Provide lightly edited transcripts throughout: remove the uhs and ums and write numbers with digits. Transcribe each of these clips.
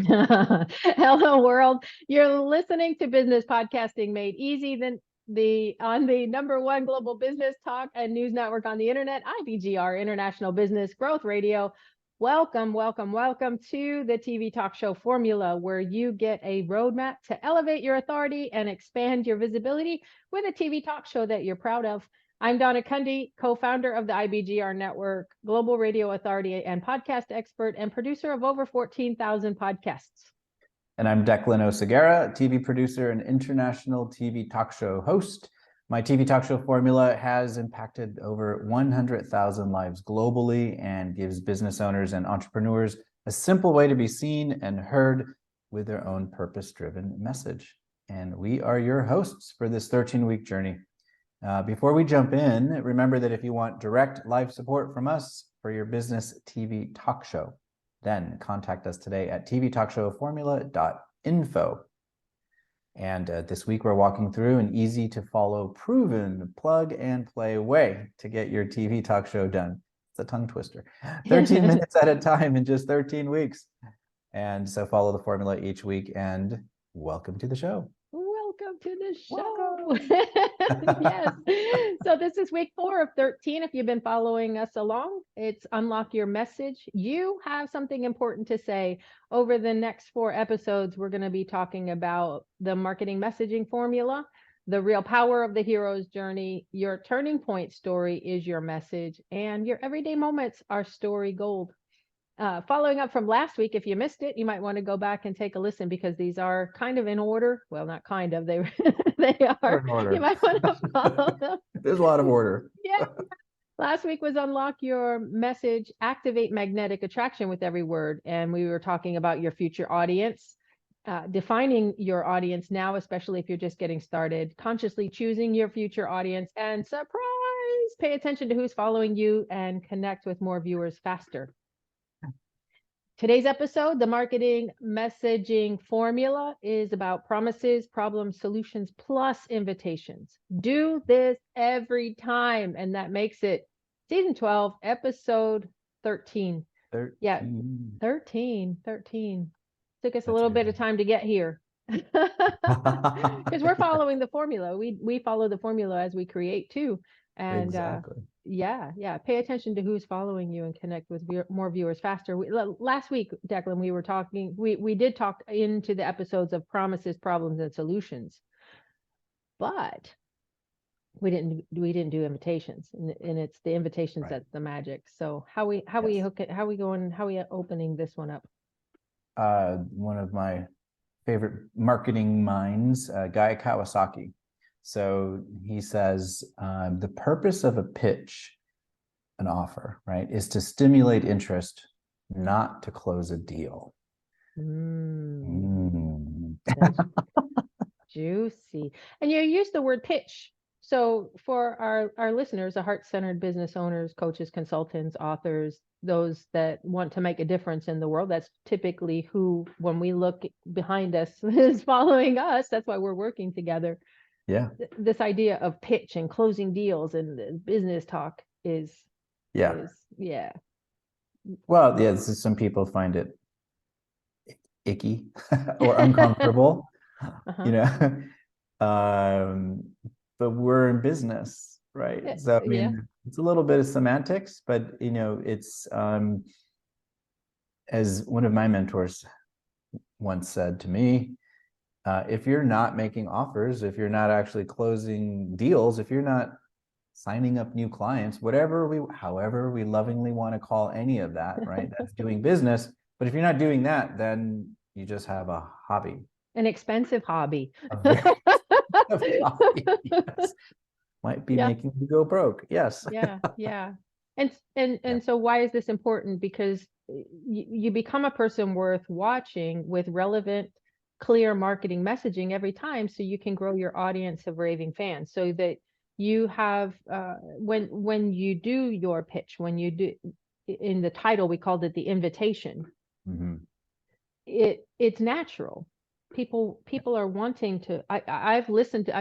Hello, world. You're listening to Business Podcasting Made Easy, on the number one global business talk and news network on the internet, IBGR, International Business Growth Radio. Welcome, welcome, welcome to the TV talk show formula, where you get a roadmap to elevate your authority and expand your visibility with a TV talk show that you're proud of. I'm Donna Cundy, co-founder of the IBGR Network, global radio authority and podcast expert, and producer of over 14,000 podcasts. And I'm Declan Oseguera, TV producer and international TV talk show host. My TV talk show formula has impacted over 100,000 lives globally and gives business owners and entrepreneurs a simple way to be seen and heard with their own purpose-driven message. And we are your hosts for this 13-week journey. Before we jump in, remember that if you want direct live support from us for your business TV talk show, then contact us today at tvtalkshowformula.info. And this week we're walking through an easy to follow, proven plug and play way to get your TV talk show done. It's a tongue twister. 13 minutes at a time in just 13 weeks. And so follow the formula each week, and welcome to the show. Welcome to the show. Yes. So this is week 4 of 13. If you've been following us along, it's Unlock Your Message. You have something important to say. Over the next 4 episodes, we're going to be talking about the marketing messaging formula, the real power of the hero's journey, your turning point story is your message, and your everyday moments are story gold. Following up from last week, if you missed it, you might want to go back and take a listen, because these are kind of in order. Well, not kind of, they are in order. You might want to follow them. There's a lot of order. Yeah. Last week was Unlock Your Message, Activate Magnetic Attraction with Every Word. And we were talking about your future audience, defining your audience now, especially if you're just getting started, consciously choosing your future audience, and surprise, pay attention to who's following you and connect with more viewers faster. Today's episode, the marketing messaging formula, is about promises, problems, solutions, plus invitations. Do this every time, and that makes it season 12, episode 13. 13. Yeah, 13. Took us a little bit of time to get here. Because we're following the formula. We follow the formula as we create too. And exactly. Yeah. Pay attention to who's following you and connect with more viewers faster. Last week, Declan, we were talking. We did talk into the episodes of promises, problems, and solutions, but we didn't do invitations, and it's the invitations that's the magic. So how we opening this one up? One of my favorite marketing minds, Guy Kawasaki. So he says, the purpose of a pitch, an offer, right, is to stimulate interest, not to close a deal. That's juicy. And you use the word pitch. So for our listeners, the heart-centered business owners, coaches, consultants, authors, those that want to make a difference in the world, that's typically who, when we look behind us, is following us. That's why we're working together. Yeah. This idea of pitch and closing deals and business talk is. Well, yeah, some people find it icky or uncomfortable, but we're in business, right? So, I mean, it's a little bit of semantics, but, it's, as one of my mentors once said to me, if you're not making offers, if you're not actually closing deals, if you're not signing up new clients, however we lovingly want to call any of that, right? That's doing business. But if you're not doing that, then you just have a hobby. An expensive hobby. A very expensive hobby, yes. Might be making you go broke. Yes. Yeah. And so why is this important? Because you become a person worth watching with relevant, clear marketing messaging every time, so you can grow your audience of raving fans, so that you have when you do your pitch, when you do, in the title we called it the invitation. It's natural. People are wanting to. I've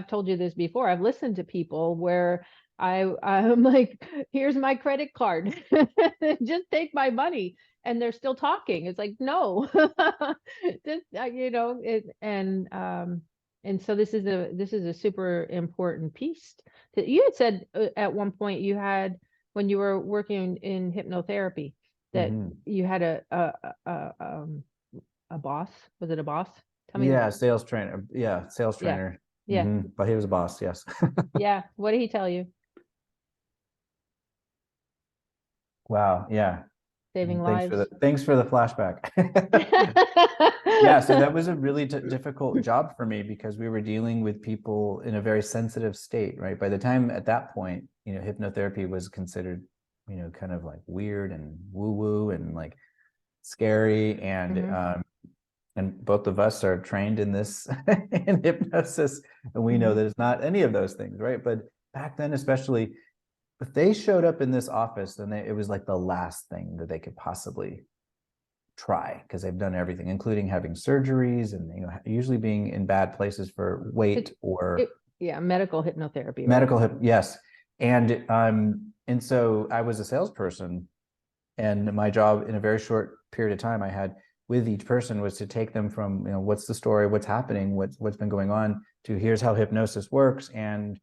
told you this before. I've listened to people where I'm like, here's my credit card, just take my money. and they're still talking. It's like, no, this, you know, and so this is a super important piece. You had said at one point you had, when you were working in hypnotherapy, that you had a boss. Was it a boss? Tell me. Yeah, sales trainer. Yeah, sales Yeah. trainer. Yeah. But he was a boss, yes. Yeah. What did he tell you? Wow, yeah. Saving lives. Thanks for the flashback. Yeah, so that was a really difficult job for me because we were dealing with people in a very sensitive state, right? By the time at that point, you know, hypnotherapy was considered, you know, kind of like weird and woo-woo and like scary, and both of us are trained in this in hypnosis, and we know that it's not any of those things, right? But back then, especially, if they showed up in this office, then it was like the last thing that they could possibly try, because they've done everything, including having surgeries and, you know, usually being in bad places for weight or yeah, medical hypnotherapy, right? medical hip, yes. And so I was a salesperson, and my job in a very short period of time I had with each person was to take them from, you know, what's the story, what's happening, what's been going on, to here's how hypnosis works, and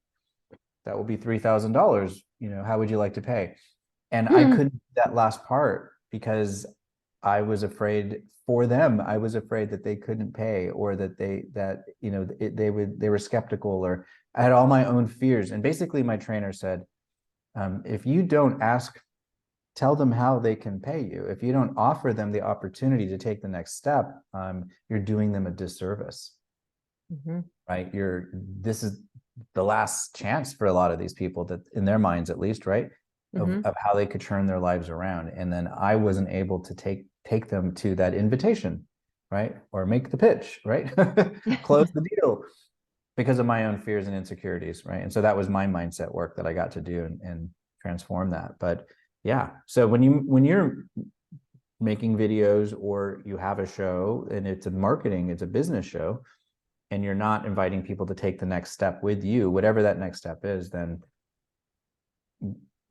that will be $3,000. You know, how would you like to pay? And I couldn't do that last part because I was afraid for them. I was afraid that they couldn't pay, or that you know, they were skeptical, or I had all my own fears. And basically my trainer said, if you don't tell them how they can pay you, if you don't offer them the opportunity to take the next step, you're doing them a disservice. Right? This is the last chance for a lot of these people, that in their minds at least, right, of how they could turn their lives around. And then I wasn't able to take them to that invitation, right, or make the pitch, right, close the deal, because of my own fears and insecurities, right? And so that was my mindset work that I got to do, and transform that. But yeah, so when you're making videos, or you have a show and it's a business show, and you're not inviting people to take the next step with you, whatever that next step is, then,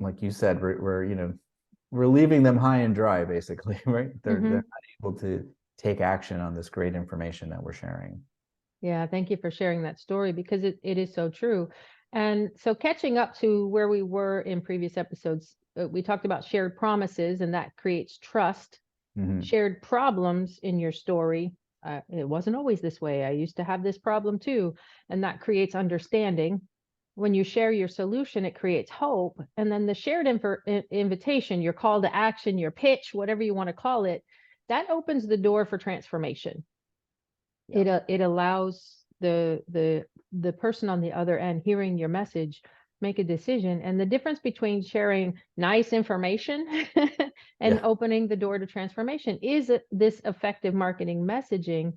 like you said, we're leaving them high and dry, basically, right? They're not able to take action on this great information that we're sharing. Yeah, thank you for sharing that story, because it is so true. And so, catching up to where we were in previous episodes, we talked about shared promises, and that creates trust. Shared problems in your story. It wasn't always this way. I used to have this problem too. And that creates understanding. When you share your solution, it creates hope. And then the shared invitation, your call to action, your pitch, whatever you want to call it, that opens the door for transformation. Yeah. It allows the person on the other end hearing your message make a decision. And the difference between sharing nice information and opening the door to transformation is this effective marketing messaging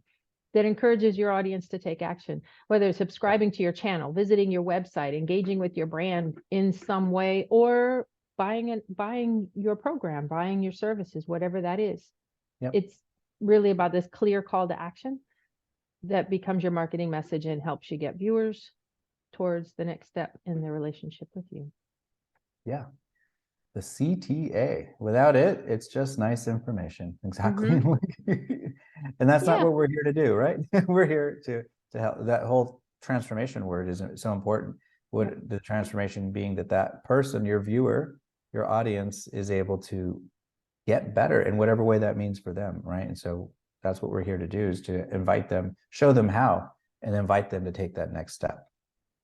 that encourages your audience to take action, whether it's subscribing to your channel, visiting your website, engaging with your brand in some way, or buying your program, buying your services, whatever that is. It's really about this clear call to action that becomes your marketing message and helps you get viewers towards the next step in their relationship with you. Yeah. The CTA. Without it, it's just nice information. Exactly. And that's not what we're here to do, right? We're here to help. That whole transformation word is so important. The transformation being that person, your viewer, your audience, is able to get better in whatever way that means for them, right? And so that's what we're here to do, is to invite them, show them how, and invite them to take that next step.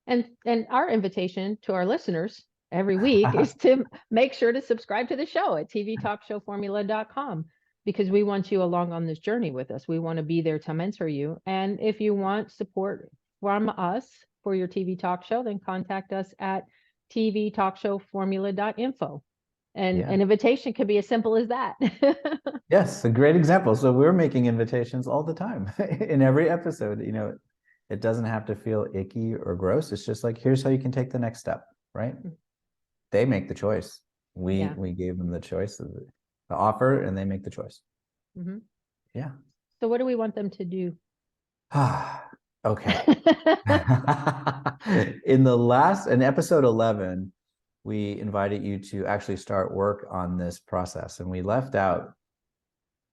And our invitation to our listeners every week is to make sure to subscribe to the show at tvtalkshowformula.com, because we want you along on this journey with us. We want to be there to mentor you. And if you want support from us for your TV talk show, then contact us at tvtalkshowformula.info. And an invitation could be as simple as that. Yes, a great example. So we're making invitations all the time in every episode. You know, it doesn't have to feel icky or gross. It's just like, here's how you can take the next step, right? They make the choice. We gave them the choice of the offer, and they make the choice. Yeah. So what do we want them to do? Okay. In episode 11, we invited you to actually start work on this process, and we left out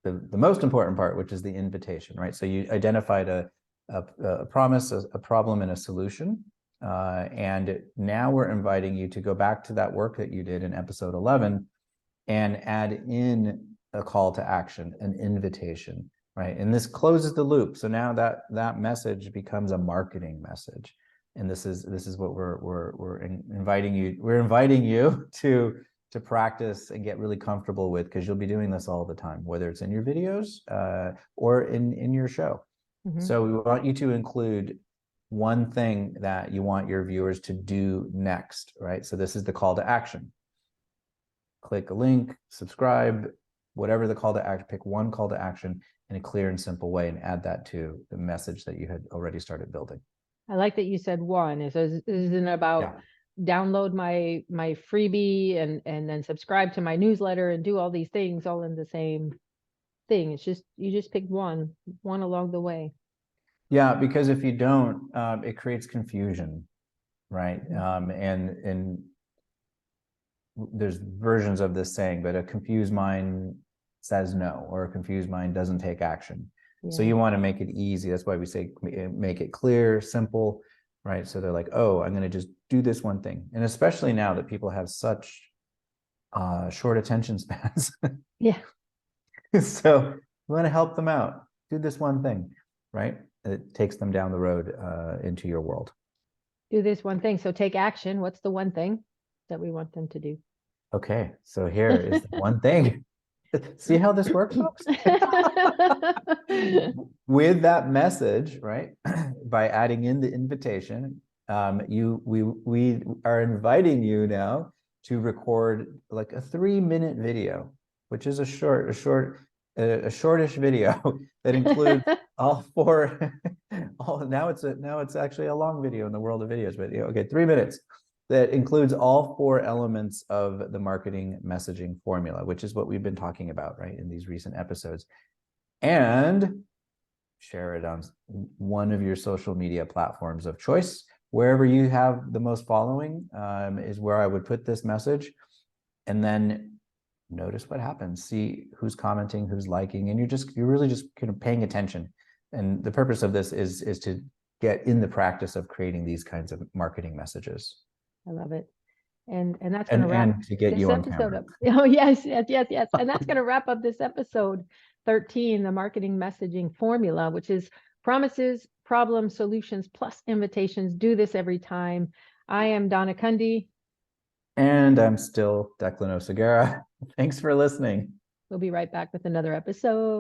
the most important part, which is the invitation, right? So you identified a promise, a problem, and a solution. And now we're inviting you to go back to that work that you did in episode 11 and add in a call to action, an invitation, right? And this closes the loop. So now that message becomes a marketing message. And this is what we're inviting you to practice and get really comfortable with, because you'll be doing this all the time, whether it's in your videos or in your show. Mm-hmm. So we want you to include one thing that you want your viewers to do next, right? So this is the call to action. Click a link, subscribe, whatever the call to action, pick one call to action in a clear and simple way and add that to the message that you had already started building. I like that you said one. It isn't about download my freebie and then subscribe to my newsletter and do all these things all in the same thing. It's just, you just pick one along the way. Yeah, because if you don't, it creates confusion, right? And there's versions of this saying, but a confused mind says no, or a confused mind doesn't take action. Yeah. So you want to make it easy. That's why we say make it clear, simple, right? So they're like, oh, I'm going to just do this one thing. And especially now that people have such short attention spans. Yeah. So we want to help them out. Do this one thing, right? It takes them down the road into your world. Do this one thing. So take action. What's the one thing that we want them to do? Okay, so here is the one thing. See how this works, folks? With that message, right? By adding in the invitation, we are inviting you now to record like a 3-minute video, which is a shortish video that includes all four. Now it's actually a long video in the world of videos, but okay, 3 minutes. That includes all 4 elements of the marketing messaging formula, which is what we've been talking about, right, in these recent episodes. And share it on one of your social media platforms of choice. Wherever you have the most following is where I would put this message. And then notice what happens. See who's commenting, who's liking, and you're really just kind of paying attention. And the purpose of this is to get in the practice of creating these kinds of marketing messages. I love it. And that's going to wrap to get this you on episode camera. up. Oh, yes. And that's going to wrap up this episode 13, the marketing messaging formula, which is promises, problems, solutions, plus invitations. Do this every time. I am Donna Cundy. And I'm still Declan Oseguera. Thanks for listening. We'll be right back with another episode.